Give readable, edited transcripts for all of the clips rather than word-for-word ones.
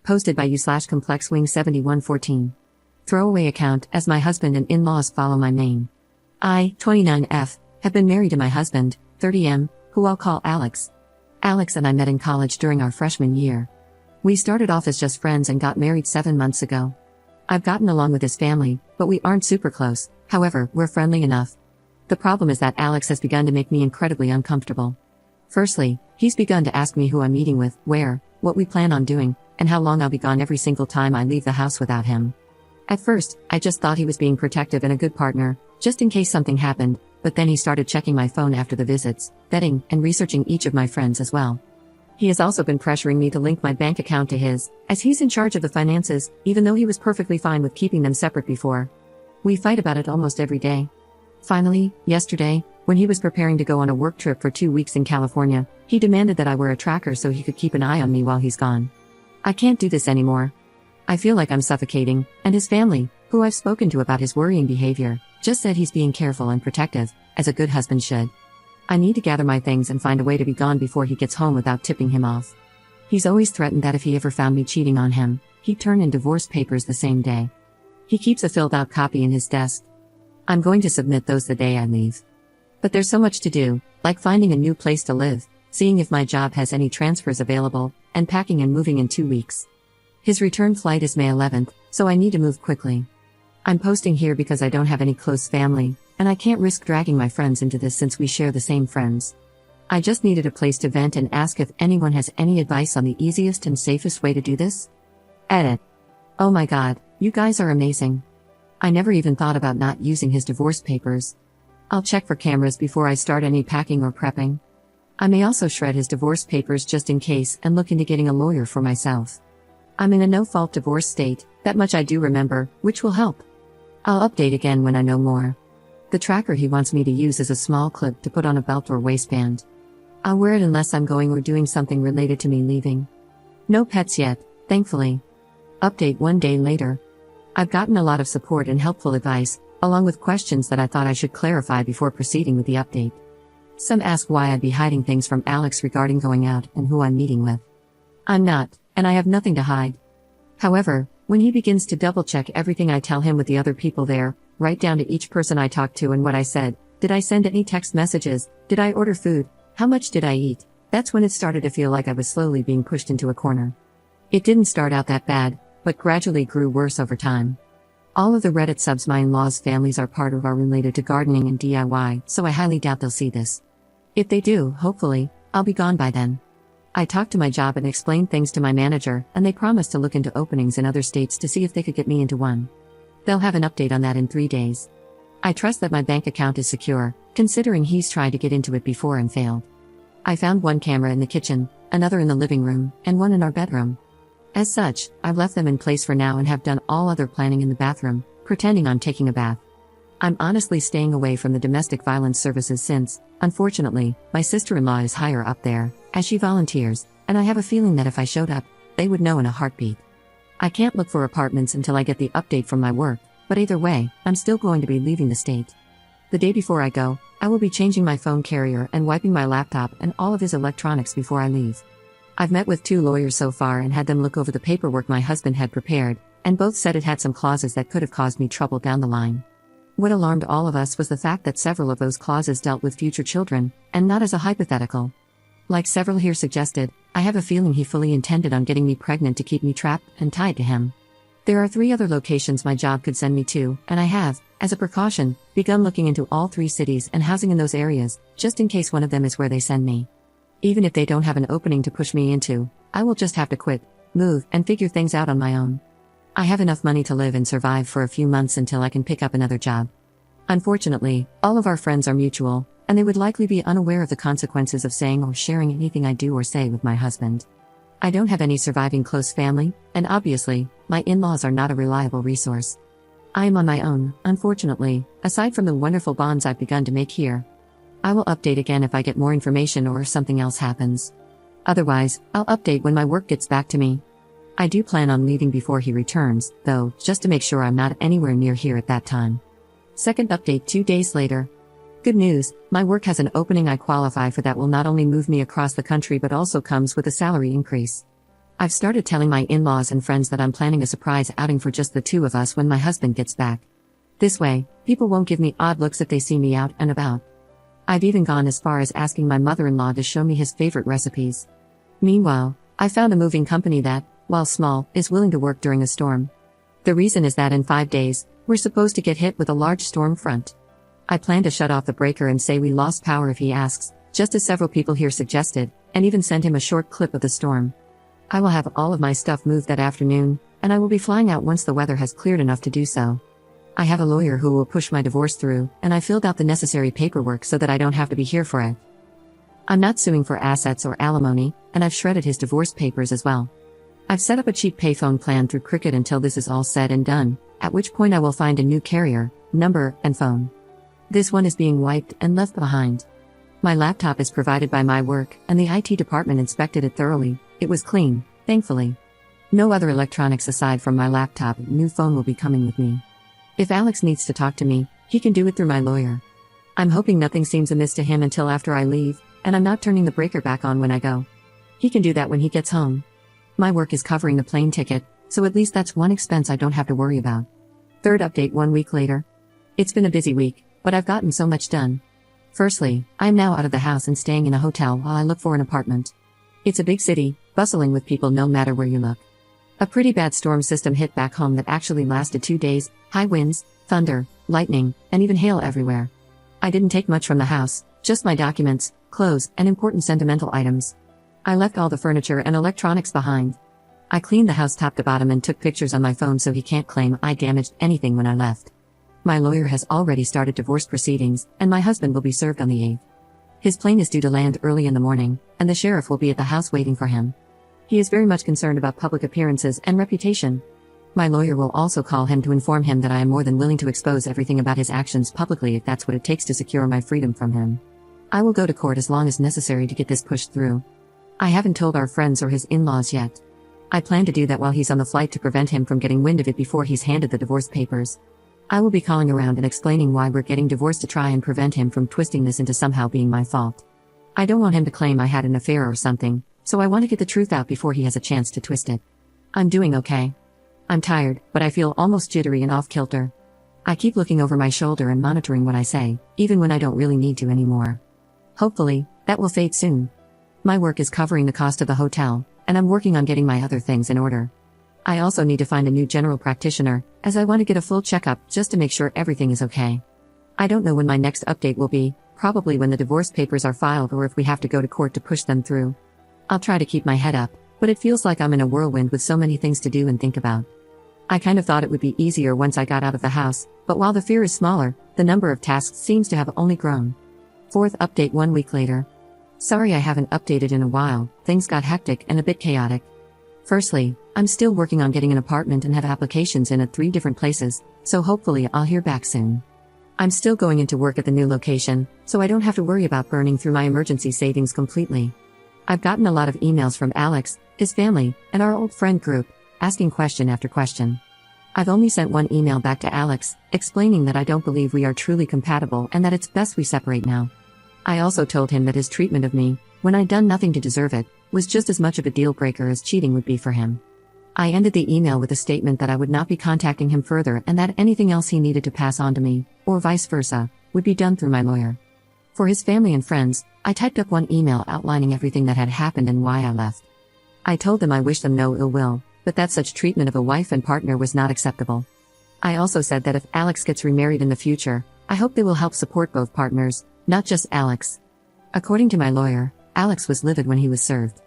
Posted by u/complexwing7114. Throwaway account, as my husband and in-laws follow my name. I, 29F, have been married to my husband, 30M, who I'll call Alex. Alex and I met in college during our freshman year. We started off as just friends and got married 7 months ago. I've gotten along with his family, but we aren't super close. However, we're friendly enough. The problem is that Alex has begun to make me incredibly uncomfortable. Firstly, he's begun to ask me who I'm meeting with, where, what we plan on doing, and how long I'll be gone every single time I leave the house without him. At first, I just thought he was being protective and a good partner, just in case something happened, but then he started checking my phone after the visits, vetting, and researching each of my friends as well. He has also been pressuring me to link my bank account to his, as he's in charge of the finances, even though he was perfectly fine with keeping them separate before. We fight about it almost every day. Finally, yesterday, when he was preparing to go on a work trip for 2 weeks in California, he demanded that I wear a tracker so he could keep an eye on me while he's gone. I can't do this anymore. I feel like I'm suffocating, and his family, who I've spoken to about his worrying behavior, just said he's being careful and protective, as a good husband should. I need to gather my things and find a way to be gone before he gets home without tipping him off. He's always threatened that if he ever found me cheating on him, he'd turn in divorce papers the same day. He keeps a filled-out copy in his desk. I'm going to submit those the day I leave. But there's so much to do, like finding a new place to live, seeing if my job has any transfers available, and packing and moving in 2 weeks. His return flight is May 11th, so I need to move quickly. I'm posting here because I don't have any close family, and I can't risk dragging my friends into this since we share the same friends. I just needed a place to vent and ask if anyone has any advice on the easiest and safest way to do this. Edit. Oh my god, you guys are amazing. I never even thought about not using his divorce papers. I'll check for cameras before I start any packing or prepping. I may also shred his divorce papers just in case and look into getting a lawyer for myself. I'm in a no-fault divorce state, that much I do remember, which will help. I'll update again when I know more. The tracker he wants me to use is a small clip to put on a belt or waistband. I'll wear it unless I'm going or doing something related to me leaving. No pets yet, thankfully. Update 1 day later. I've gotten a lot of support and helpful advice, along with questions that I thought I should clarify before proceeding with the update. Some ask why I'd be hiding things from Alex regarding going out and who I'm meeting with. I'm not, and I have nothing to hide. However, when he begins to double-check everything I tell him with the other people there, right down to each person I talked to and what I said, did I send any text messages, did I order food, how much did I eat, that's when it started to feel like I was slowly being pushed into a corner. It didn't start out that bad, but gradually grew worse over time. All of the Reddit subs my in-laws' families are part of are related to gardening and DIY, so I highly doubt they'll see this. If they do, hopefully, I'll be gone by then. I talked to my job and explained things to my manager, and they promised to look into openings in other states to see if they could get me into one. They'll have an update on that in 3 days. I trust that my bank account is secure, considering he's tried to get into it before and failed. I found one camera in the kitchen, another in the living room, and one in our bedroom. As such, I've left them in place for now and have done all other planning in the bathroom, pretending I'm taking a bath. I'm honestly staying away from the domestic violence services since, unfortunately, my sister-in-law is higher up there, as she volunteers, and I have a feeling that if I showed up, they would know in a heartbeat. I can't look for apartments until I get the update from my work, but either way, I'm still going to be leaving the state. The day before I go, I will be changing my phone carrier and wiping my laptop and all of his electronics before I leave. I've met with 2 lawyers so far and had them look over the paperwork my husband had prepared, and both said it had some clauses that could have caused me trouble down the line. What alarmed all of us was the fact that several of those clauses dealt with future children, and not as a hypothetical. Like several here suggested, I have a feeling he fully intended on getting me pregnant to keep me trapped and tied to him. There are 3 other locations my job could send me to, and I have, as a precaution, begun looking into all 3 cities and housing in those areas, just in case one of them is where they send me. Even if they don't have an opening to push me into, I will just have to quit, move, and figure things out on my own. I have enough money to live and survive for a few months until I can pick up another job. Unfortunately, all of our friends are mutual, and they would likely be unaware of the consequences of saying or sharing anything I do or say with my husband. I don't have any surviving close family, and obviously, my in-laws are not a reliable resource. I am on my own, unfortunately, aside from the wonderful bonds I've begun to make here. I will update again if I get more information or if something else happens. Otherwise, I'll update when my work gets back to me. I do plan on leaving before he returns, though, just to make sure I'm not anywhere near here at that time. Second update 2 days later. Good news, my work has an opening I qualify for that will not only move me across the country but also comes with a salary increase. I've started telling my in-laws and friends that I'm planning a surprise outing for just the two of us when my husband gets back. This way, people won't give me odd looks if they see me out and about. I've even gone as far as asking my mother-in-law to show me his favorite recipes. Meanwhile, I found a moving company that, while small, is willing to work during a storm. The reason is that in 5 days, we're supposed to get hit with a large storm front. I plan to shut off the breaker and say we lost power if he asks, just as several people here suggested, and even send him a short clip of the storm. I will have all of my stuff moved that afternoon, and I will be flying out once the weather has cleared enough to do so. I have a lawyer who will push my divorce through, and I filled out the necessary paperwork so that I don't have to be here for it. I'm not suing for assets or alimony, and I've shredded his divorce papers as well. I've set up a cheap payphone plan through Cricket until this is all said and done, at which point I will find a new carrier, number, and phone. This one is being wiped and left behind. My laptop is provided by my work, and the IT department inspected it thoroughly. It was clean, thankfully. No other electronics aside from my laptop. New phone will be coming with me. If Alex needs to talk to me, he can do it through my lawyer. I'm hoping nothing seems amiss to him until after I leave, and I'm not turning the breaker back on when I go. He can do that when he gets home. My work is covering the plane ticket, so at least that's one expense I don't have to worry about. Third update 1 week later. It's been a busy week, but I've gotten so much done. Firstly, I am now out of the house and staying in a hotel while I look for an apartment. It's a big city, bustling with people no matter where you look. A pretty bad storm system hit back home that actually lasted 2 days, high winds, thunder, lightning, and even hail everywhere. I didn't take much from the house, just my documents, clothes, and important sentimental items. I left all the furniture and electronics behind. I cleaned the house top to bottom and took pictures on my phone so he can't claim I damaged anything when I left. My lawyer has already started divorce proceedings, and my husband will be served on the 8th. His plane is due to land early in the morning, and the sheriff will be at the house waiting for him. He is very much concerned about public appearances and reputation. My lawyer will also call him to inform him that I am more than willing to expose everything about his actions publicly if that's what it takes to secure my freedom from him. I will go to court as long as necessary to get this pushed through. I haven't told our friends or his in-laws yet. I plan to do that while he's on the flight to prevent him from getting wind of it before he's handed the divorce papers. I will be calling around and explaining why we're getting divorced to try and prevent him from twisting this into somehow being my fault. I don't want him to claim I had an affair or something, so I want to get the truth out before he has a chance to twist it. I'm doing okay. I'm tired, but I feel almost jittery and off-kilter. I keep looking over my shoulder and monitoring what I say, even when I don't really need to anymore. Hopefully, that will fade soon. My work is covering the cost of the hotel, and I'm working on getting my other things in order. I also need to find a new general practitioner, as I want to get a full checkup just to make sure everything is okay. I don't know when my next update will be, probably when the divorce papers are filed or if we have to go to court to push them through. I'll try to keep my head up, but it feels like I'm in a whirlwind with so many things to do and think about. I kind of thought it would be easier once I got out of the house, but while the fear is smaller, the number of tasks seems to have only grown. Fourth update 1 week later. Sorry I haven't updated in a while, things got hectic and a bit chaotic. Firstly, I'm still working on getting an apartment and have applications in at 3 different places, so hopefully I'll hear back soon. I'm still going into work at the new location, so I don't have to worry about burning through my emergency savings completely. I've gotten a lot of emails from Alex, his family, and our old friend group, asking question after question. I've only sent one email back to Alex, explaining that I don't believe we are truly compatible and that it's best we separate now. I also told him that his treatment of me, when I'd done nothing to deserve it, was just as much of a deal breaker as cheating would be for him. I ended the email with a statement that I would not be contacting him further and that anything else he needed to pass on to me, or vice versa, would be done through my lawyer. For his family and friends, I typed up one email outlining everything that had happened and why I left. I told them I wished them no ill will, but that such treatment of a wife and partner was not acceptable. I also said that if Alex gets remarried in the future, I hope they will help support both partners, not just Alex. According to my lawyer, Alex was livid when he was served.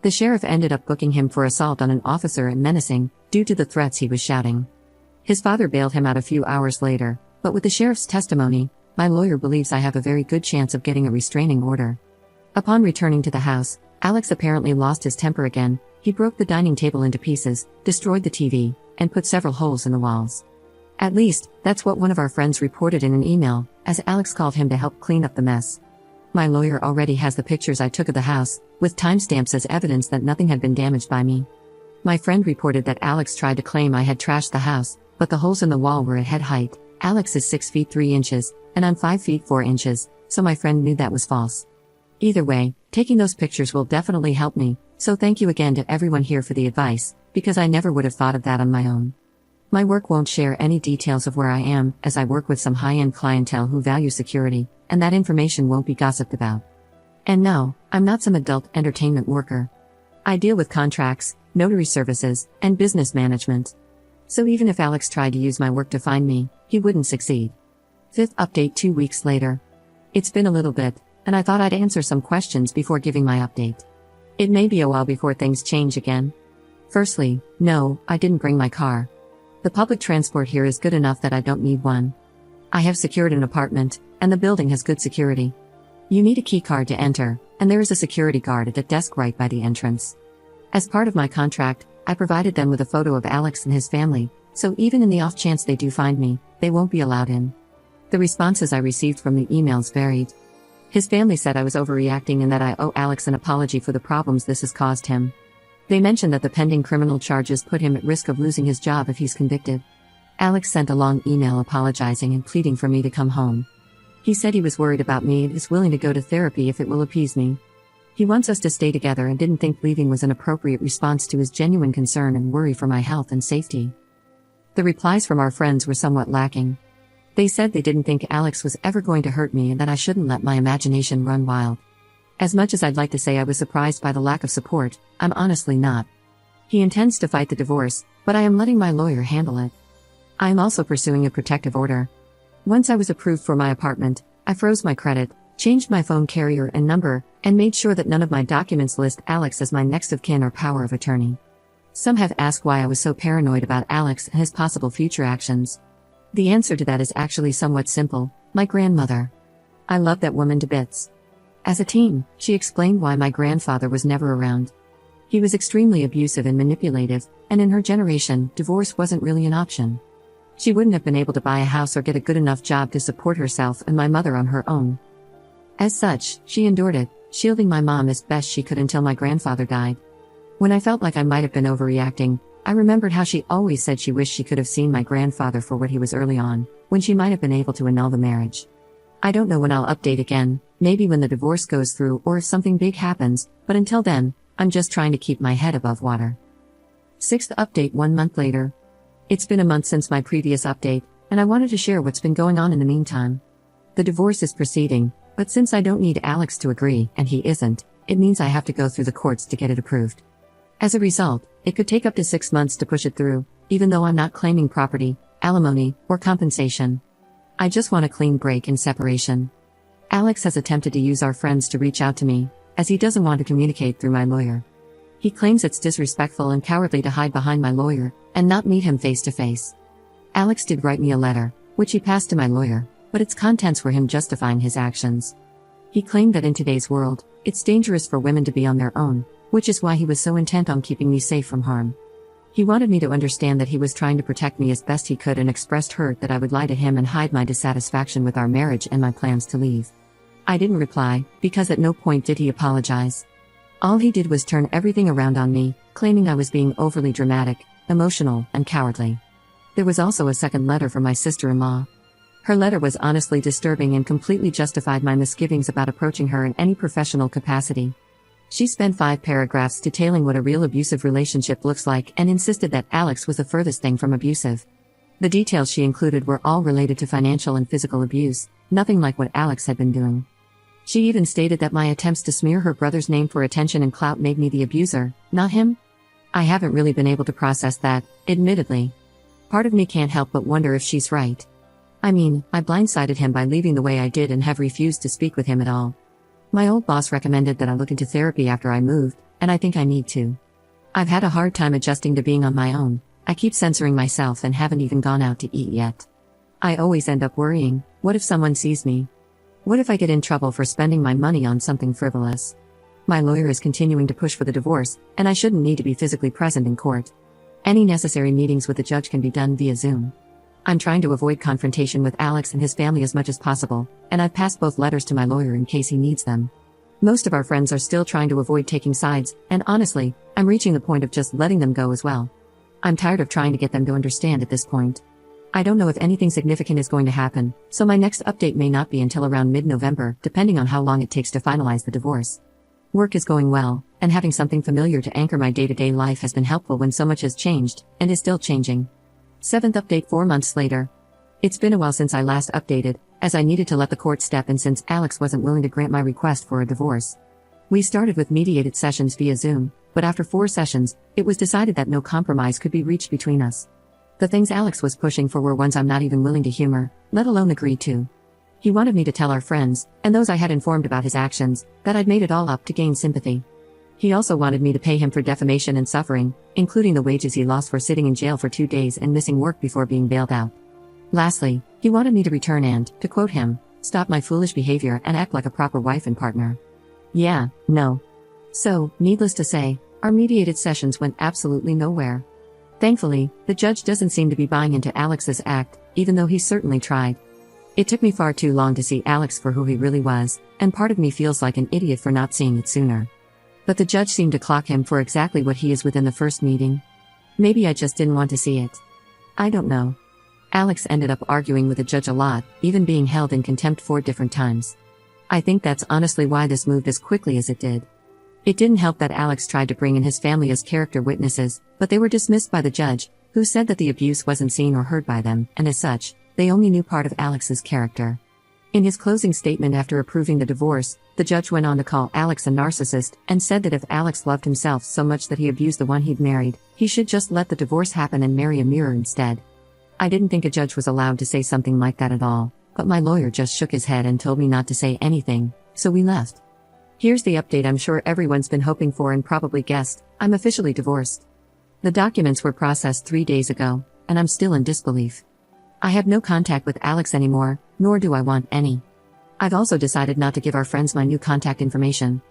The sheriff ended up booking him for assault on an officer and menacing, due to the threats he was shouting. His father bailed him out a few hours later, but with the sheriff's testimony, my lawyer believes I have a very good chance of getting a restraining order. Upon returning to the house, Alex apparently lost his temper again. He broke the dining table into pieces, destroyed the TV, and put several holes in the walls. At least, that's what one of our friends reported in an email, as Alex called him to help clean up the mess. My lawyer already has the pictures I took of the house, with timestamps as evidence that nothing had been damaged by me. My friend reported that Alex tried to claim I had trashed the house, but the holes in the wall were at head height. Alex is 6 feet 3 inches, and I'm 5 feet 4 inches, so my friend knew that was false. Either way, taking those pictures will definitely help me, So thank you again to everyone here for the advice, because I never would have thought of that on my own. My work won't share any details of where I am, as I work with some high-end clientele who value security, and that information won't be gossiped about. And no, I'm not some adult entertainment worker. I deal with contracts, notary services, and business management. So even if Alex tried to use my work to find me, he wouldn't succeed. Fifth update 2 weeks later. It's been a little bit, and I thought I'd answer some questions before giving my update. It may be a while before things change again. Firstly, no, I didn't bring my car. The public transport here is good enough that I don't need one. I have secured an apartment, and the building has good security. You need a key card to enter, and there is a security guard at the desk right by the entrance. As part of my contract, I provided them with a photo of Alex and his family, so even in the off chance they do find me, they won't be allowed in. The responses I received from the emails varied. His family said I was overreacting and that I owe Alex an apology for the problems this has caused him. They mentioned that the pending criminal charges put him at risk of losing his job if he's convicted. Alex sent a long email apologizing and pleading for me to come home. He said he was worried about me and is willing to go to therapy if it will appease me. He wants us to stay together and didn't think leaving was an appropriate response to his genuine concern and worry for my health and safety. The replies from our friends were somewhat lacking. They said they didn't think Alex was ever going to hurt me and that I shouldn't let my imagination run wild. As much as I'd like to say I was surprised by the lack of support, I'm honestly not. He intends to fight the divorce, but I am letting my lawyer handle it. I am also pursuing a protective order. Once I was approved for my apartment, I froze my credit, changed my phone carrier and number, and made sure that none of my documents list Alex as my next of kin or power of attorney. Some have asked why I was so paranoid about Alex and his possible future actions. The answer to that is actually somewhat simple: my grandmother. I love that woman to bits. As a teen, she explained why my grandfather was never around. He was extremely abusive and manipulative, and in her generation, divorce wasn't really an option. She wouldn't have been able to buy a house or get a good enough job to support herself and my mother on her own. As such, she endured it, shielding my mom as best she could until my grandfather died. When I felt like I might have been overreacting, I remembered how she always said she wished she could have seen my grandfather for what he was early on, when she might have been able to annul the marriage. I don't know when I'll update again, maybe when the divorce goes through or if something big happens, but until then, I'm just trying to keep my head above water. Sixth update 1 month later. It's been a month since my previous update, and I wanted to share what's been going on in the meantime. The divorce is proceeding, but since I don't need Alex to agree, and he isn't, it means I have to go through the courts to get it approved. As a result, it could take up to 6 months to push it through, even though I'm not claiming property, alimony, or compensation. I just want a clean break and separation. Alex has attempted to use our friends to reach out to me, as he doesn't want to communicate through my lawyer. He claims it's disrespectful and cowardly to hide behind my lawyer, and not meet him face to face. Alex did write me a letter, which he passed to my lawyer, but its contents were him justifying his actions. He claimed that in today's world, it's dangerous for women to be on their own, which is why he was so intent on keeping me safe from harm. He wanted me to understand that he was trying to protect me as best he could and expressed hurt that I would lie to him and hide my dissatisfaction with our marriage and my plans to leave. I didn't reply, because at no point did he apologize. All he did was turn everything around on me, claiming I was being overly dramatic, emotional, and cowardly. There was also a second letter from my sister-in-law. Her letter was honestly disturbing and completely justified my misgivings about approaching her in any professional capacity. She spent 5 paragraphs detailing what a real abusive relationship looks like and insisted that Alex was the furthest thing from abusive. The details she included were all related to financial and physical abuse, nothing like what Alex had been doing. She even stated that my attempts to smear her brother's name for attention and clout made me the abuser, not him. I haven't really been able to process that, admittedly. Part of me can't help but wonder if she's right. I mean, I blindsided him by leaving the way I did and have refused to speak with him at all. My old boss recommended that I look into therapy after I moved, and I think I need to. I've had a hard time adjusting to being on my own. I keep censoring myself and haven't even gone out to eat yet. I always end up worrying, what if someone sees me? What if I get in trouble for spending my money on something frivolous? My lawyer is continuing to push for the divorce, and I shouldn't need to be physically present in court. Any necessary meetings with the judge can be done via Zoom. I'm trying to avoid confrontation with Alex and his family as much as possible, and I've passed both letters to my lawyer in case he needs them. Most of our friends are still trying to avoid taking sides, and honestly, I'm reaching the point of just letting them go as well. I'm tired of trying to get them to understand at this point. I don't know if anything significant is going to happen, so my next update may not be until around mid-November, depending on how long it takes to finalize the divorce. Work is going well, and having something familiar to anchor my day-to-day life has been helpful when so much has changed, and is still changing. 7th update 4 months later. It's been a while since I last updated, as I needed to let the court step in since Alex wasn't willing to grant my request for a divorce. We started with mediated sessions via Zoom, but after 4 sessions, it was decided that no compromise could be reached between us. The things Alex was pushing for were ones I'm not even willing to humor, let alone agree to. He wanted me to tell our friends, and those I had informed about his actions, that I'd made it all up to gain sympathy. He also wanted me to pay him for defamation and suffering, including the wages he lost for sitting in jail for 2 days and missing work before being bailed out. Lastly, he wanted me to return and, to quote him, stop my foolish behavior and act like a proper wife and partner. Yeah, no. So, needless to say, our mediated sessions went absolutely nowhere. Thankfully, the judge doesn't seem to be buying into Alex's act, even though he certainly tried. It took me far too long to see Alex for who he really was, and part of me feels like an idiot for not seeing it sooner. But the judge seemed to clock him for exactly what he is within the first meeting. Maybe I just didn't want to see it. I don't know. Alex ended up arguing with the judge a lot, even being held in contempt 4 different times. I think that's honestly why this moved as quickly as it did. It didn't help that Alex tried to bring in his family as character witnesses, but they were dismissed by the judge, who said that the abuse wasn't seen or heard by them, and as such, they only knew part of Alex's character. In his closing statement after approving the divorce, the judge went on to call Alex a narcissist, and said that if Alex loved himself so much that he abused the one he'd married, he should just let the divorce happen and marry a mirror instead. I didn't think a judge was allowed to say something like that at all, but my lawyer just shook his head and told me not to say anything, so we left. Here's the update I'm sure everyone's been hoping for and probably guessed: I'm officially divorced. The documents were processed 3 days ago, and I'm still in disbelief. I have no contact with Alex anymore, nor do I want any. I've also decided not to give our friends my new contact information.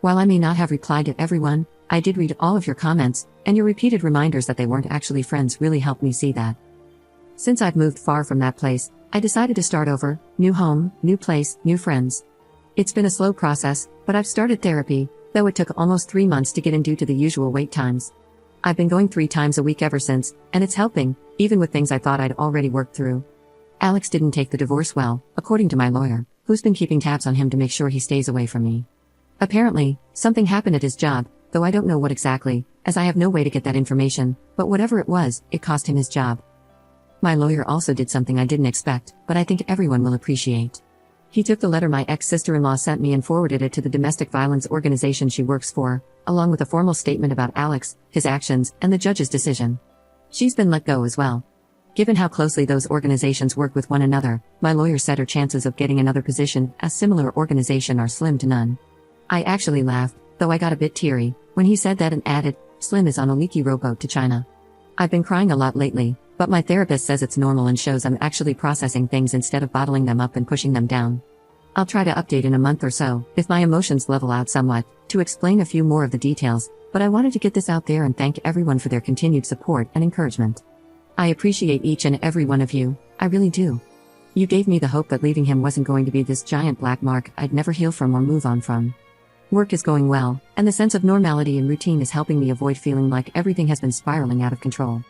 While I may not have replied to everyone, I did read all of your comments, and your repeated reminders that they weren't actually friends really helped me see that. Since I've moved far from that place, I decided to start over: new home, new place, new friends. It's been a slow process, but I've started therapy, though it took almost 3 months to get in due to the usual wait times. I've been going 3 times a week ever since, and it's helping, even with things I thought I'd already worked through. Alex didn't take the divorce well, according to my lawyer, who's been keeping tabs on him to make sure he stays away from me. Apparently, something happened at his job, though I don't know what exactly, as I have no way to get that information, but whatever it was, it cost him his job. My lawyer also did something I didn't expect, but I think everyone will appreciate. He took the letter my ex-sister-in-law sent me and forwarded it to the domestic violence organization she works for, along with a formal statement about Alex, his actions, and the judge's decision. She's been let go as well. Given how closely those organizations work with one another, my lawyer said her chances of getting another position at a similar organization are slim to none. I actually laughed, though I got a bit teary, when he said that and added, "Slim is on a leaky rowboat to China." I've been crying a lot lately, but my therapist says it's normal and shows I'm actually processing things instead of bottling them up and pushing them down. I'll try to update in a month or so, if my emotions level out somewhat, to explain a few more of the details, but I wanted to get this out there and thank everyone for their continued support and encouragement. I appreciate each and every one of you, I really do. You gave me the hope that leaving him wasn't going to be this giant black mark I'd never heal from or move on from. Work is going well, and the sense of normality and routine is helping me avoid feeling like everything has been spiraling out of control.